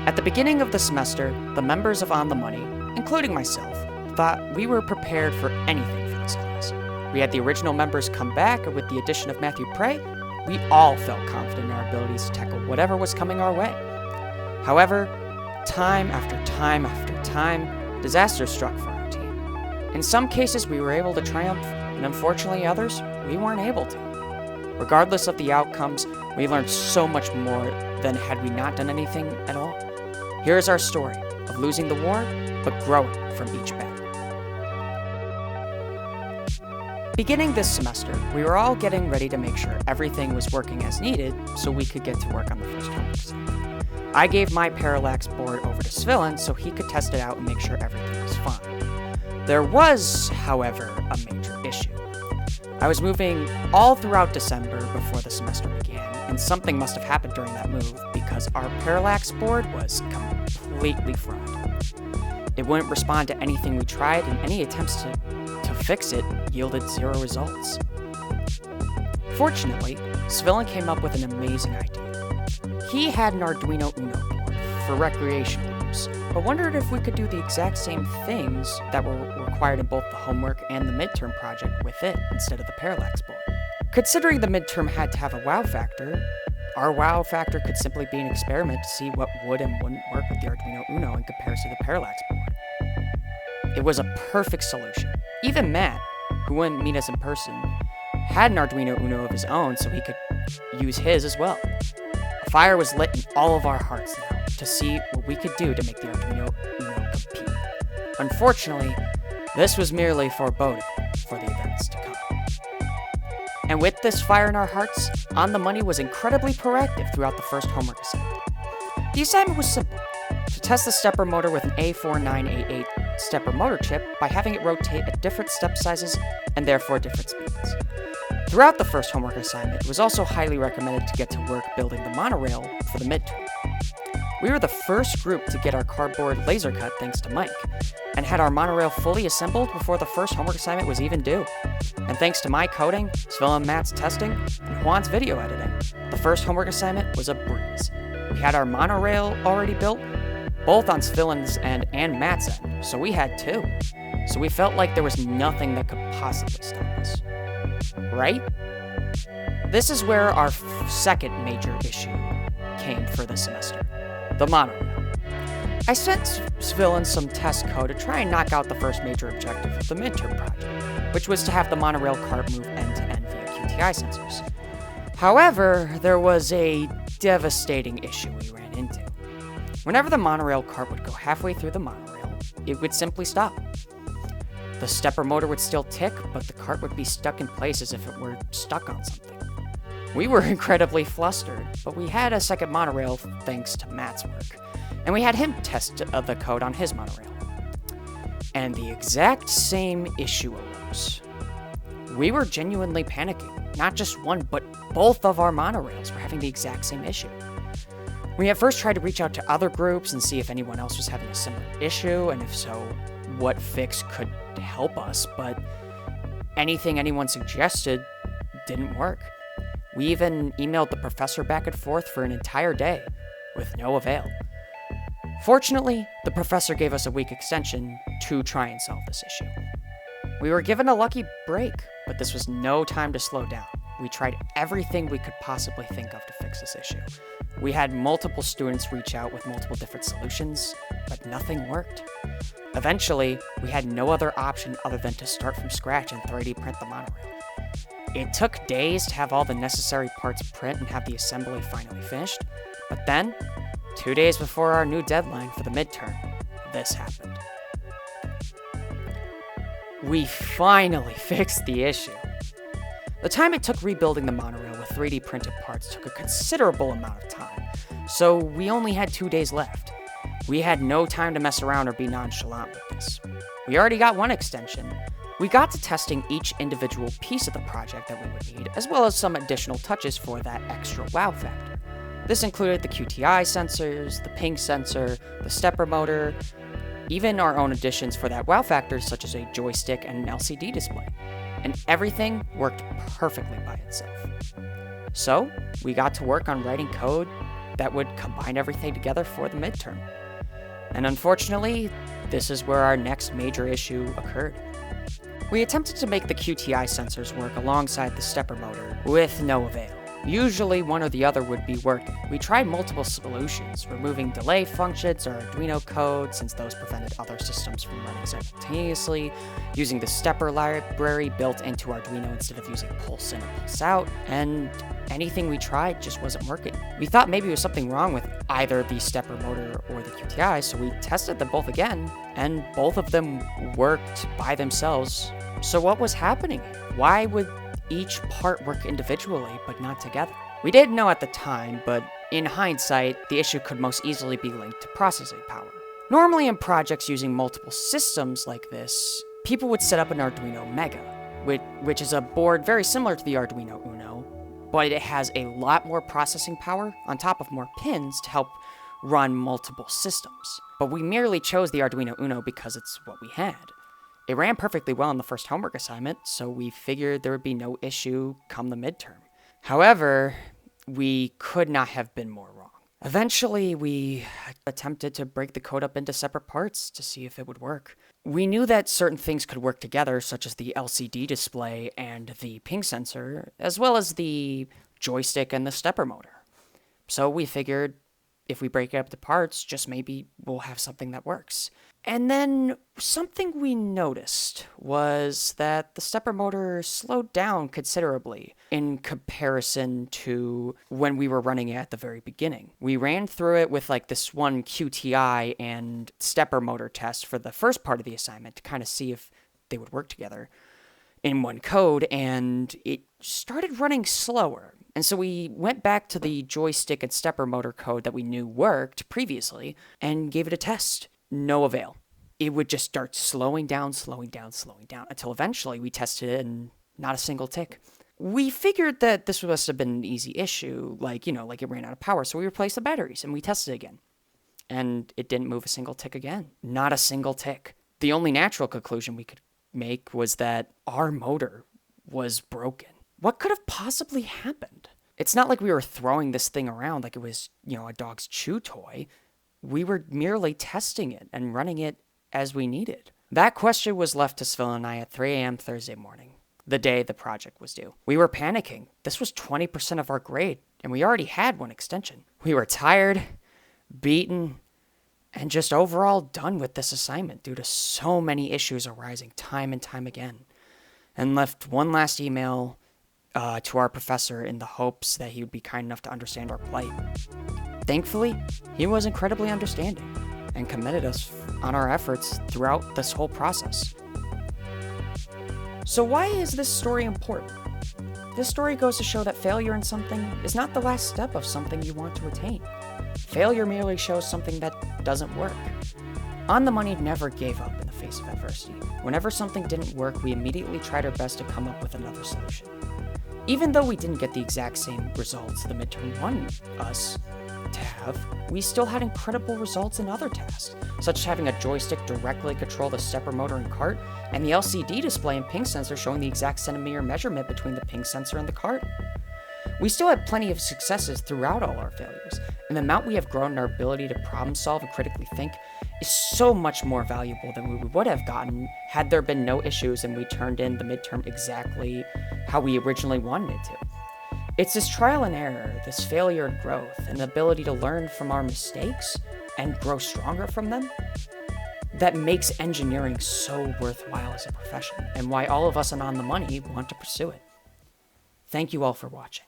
At the beginning of the semester, the members of On the Money, including myself, thought we were prepared for anything for this class. We had the original members come back, and with the addition of Matthew Prey, we all felt confident in our abilities to tackle whatever was coming our way. However, time after time after time, disaster struck for our team. In some cases, we were able to triumph, and unfortunately others, we weren't able to. Regardless of the outcomes, we learned so much more than had we not done anything at all. Here is our story of losing the war, but growing from each battle. Beginning this semester, we were all getting ready to make sure everything was working as needed so we could get to work on the first homework assignment. I gave my parallax board over to Svilin so he could test it out and make sure everything was fine. There was, however, a major issue. I was moving all throughout December before the semester began, and something must have happened during that move because our parallax board was completely fried. It wouldn't respond to anything we tried, and any attempts to fix it yielded 0 results. Fortunately, Svilin came up with an amazing idea. He had an Arduino Uno board for recreational use, but wondered if we could do the exact same things that were required in both the homework and the midterm project with it instead of the parallax board. Considering the midterm had to have a wow factor, our wow factor could simply be an experiment to see what would and wouldn't work with the Arduino Uno in comparison to the parallax board. It was a perfect solution. Even Matt, who wouldn't meet us in person, had an Arduino Uno of his own so he could use his as well. A fire was lit in all of our hearts now to see what we could do to make the Arduino Uno compete. Unfortunately, this was merely foreboding for the events to come. And with this fire in our hearts, On the Money was incredibly proactive throughout the first homework assignment. The assignment was simple: to test the stepper motor with an A4988 stepper motor chip by having it rotate at different step sizes and therefore different speeds. Throughout the first homework assignment, it was also highly recommended to get to work building the monorail for the midterm. We were the first group to get our cardboard laser cut thanks to Mike, and had our monorail fully assembled before the first homework assignment was even due. And thanks to my coding, Svil and Matt's testing, and Juan's video editing, the first homework assignment was a breeze. We had our monorail already built, both on Svilin's end and Matt's end, so we had 2. So we felt like there was nothing that could possibly stop us. Right? This is where our second major issue came for the semester: the monorail. I sent Svilin some test code to try and knock out the first major objective of the midterm project, which was to have the monorail cart move end-to-end via QTI sensors. However, there was a devastating issue we ran into. Whenever the monorail cart would go halfway through the monorail, it would simply stop. The stepper motor would still tick, but the cart would be stuck in place as if it were stuck on something. We were incredibly flustered, but we had a second monorail thanks to Matt's work, and we had him test the code on his monorail. And the exact same issue arose. We were genuinely panicking. Not just one, but both of our monorails were having the exact same issue. We at first tried to reach out to other groups and see if anyone else was having a similar issue, and if so, what fix could help us, but anything anyone suggested didn't work. We even emailed the professor back and forth for an entire day, with no avail. Fortunately, the professor gave us a week extension to try and solve this issue. We were given a lucky break, but this was no time to slow down. We tried everything we could possibly think of to fix this issue. We had multiple students reach out with multiple different solutions, but nothing worked. Eventually, we had no other option other than to start from scratch and 3D print the monorail. It took days to have all the necessary parts print and have the assembly finally finished, but then, 2 days before our new deadline for the midterm, this happened. We finally fixed the issue. The time it took rebuilding the monorail with 3D printed parts took a considerable amount of time, so we only had 2 days left. We had no time to mess around or be nonchalant with this. We already got one extension. We got to testing each individual piece of the project that we would need, as well as some additional touches for that extra wow factor. This included the QTI sensors, the ping sensor, the stepper motor, even our own additions for that wow factor such as a joystick and an LCD display. And everything worked perfectly by itself. So, we got to work on writing code that would combine everything together for the midterm. And unfortunately, this is where our next major issue occurred. We attempted to make the QTI sensors work alongside the stepper motor, with no avail. Usually one or the other would be working. We tried multiple solutions, removing delay functions or Arduino code since those prevented other systems from running simultaneously, using the stepper library built into Arduino instead of using pulse in or pulse out, and anything we tried just wasn't working. We thought maybe there was something wrong with either the stepper motor or the QTI, so we tested them both again, and both of them worked by themselves. So what was happening? Why would each part work individually but not together? We didn't know at the time, but in hindsight, the issue could most easily be linked to processing power. Normally in projects using multiple systems like this, people would set up an Arduino Mega, which is a board very similar to the Arduino Uno, but it has a lot more processing power on top of more pins to help run multiple systems. But we merely chose the Arduino Uno because it's what we had. It ran perfectly well in the first homework assignment, so we figured there would be no issue come the midterm. However, we could not have been more wrong. Eventually, we attempted to break the code up into separate parts to see if it would work. We knew that certain things could work together, such as the LCD display and the ping sensor, as well as the joystick and the stepper motor. So we figured if we break it up to parts, just maybe we'll have something that works. And then something we noticed was that the stepper motor slowed down considerably in comparison to when we were running it at the very beginning. We ran through it with like this one QTI and stepper motor test for the first part of the assignment to kind of see if they would work together in one code, and it started running slower. And so we went back to the joystick and stepper motor code that we knew worked previously and gave it a test. No avail. It would just start slowing down until eventually we tested it and not a single tick. We figured that this must have been an easy issue, like it ran out of power, so we replaced the batteries and we tested it again. And it didn't move a single tick again. Not a single tick. The only natural conclusion we could make was that our motor was broken. What could have possibly happened? It's not like we were throwing this thing around like it was, a dog's chew toy. We were merely testing it and running it as we needed. That question was left to Svil and I at 3 a.m. Thursday morning, the day the project was due. We were panicking. This was 20% of our grade, and we already had one extension. We were tired, beaten, and just overall done with this assignment due to so many issues arising time and time again, and left one last email to our professor in the hopes that he would be kind enough to understand our plight. Thankfully, he was incredibly understanding and commended us on our efforts throughout this whole process. So why is this story important? This story goes to show that failure in something is not the last step of something you want to attain. Failure merely shows something that doesn't work. On the Money never gave up in the face of adversity. Whenever something didn't work, we immediately tried our best to come up with another solution. Even though we didn't get the exact same results the midterm wanted us to have, we still had incredible results in other tasks, such as having a joystick directly control the stepper motor and cart, and the LCD display and ping sensor showing the exact centimeter measurement between the ping sensor and the cart. We still had plenty of successes throughout all our failures, and the amount we have grown in our ability to problem solve and critically think is so much more valuable than we would have gotten had there been no issues and we turned in the midterm exactly how we originally wanted it to. It's this trial and error, this failure and growth, and the ability to learn from our mistakes and grow stronger from them that makes engineering so worthwhile as a profession, and why all of us on the Money want to pursue it. Thank you all for watching.